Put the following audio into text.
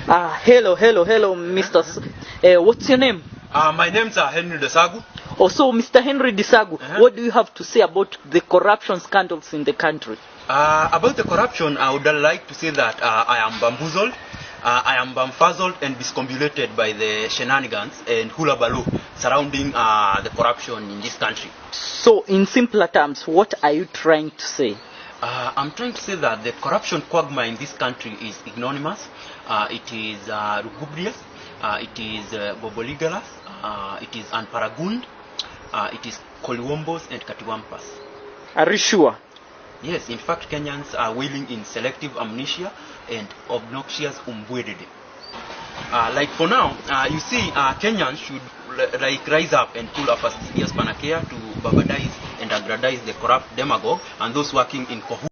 Hello, Mr. What's your name? My name's Henry Desagu. Also, Mr. Henry Desagu, what do you have to say about the corruption scandals in the country? About the corruption, I would like to say that I am bamboozled, I am bamfuzzled and discombobulated by the shenanigans and hula baloo surrounding the corruption in this country. So, in simpler terms, what are you trying to say? I'm trying to say that the corruption quagmire in this country is ignominious, it is lugubrious, it is boboligalous, it is unparagund, it is koliwombos and katiwampas. Are you sure? Yes, in fact, Kenyans are wailing in selective amnesia and obnoxious umbwedede. Like for now, you see, Kenyans should like rise up and pull up a serious panacea to barbarize and aggrandize the corrupt demagogue and those working in cahoots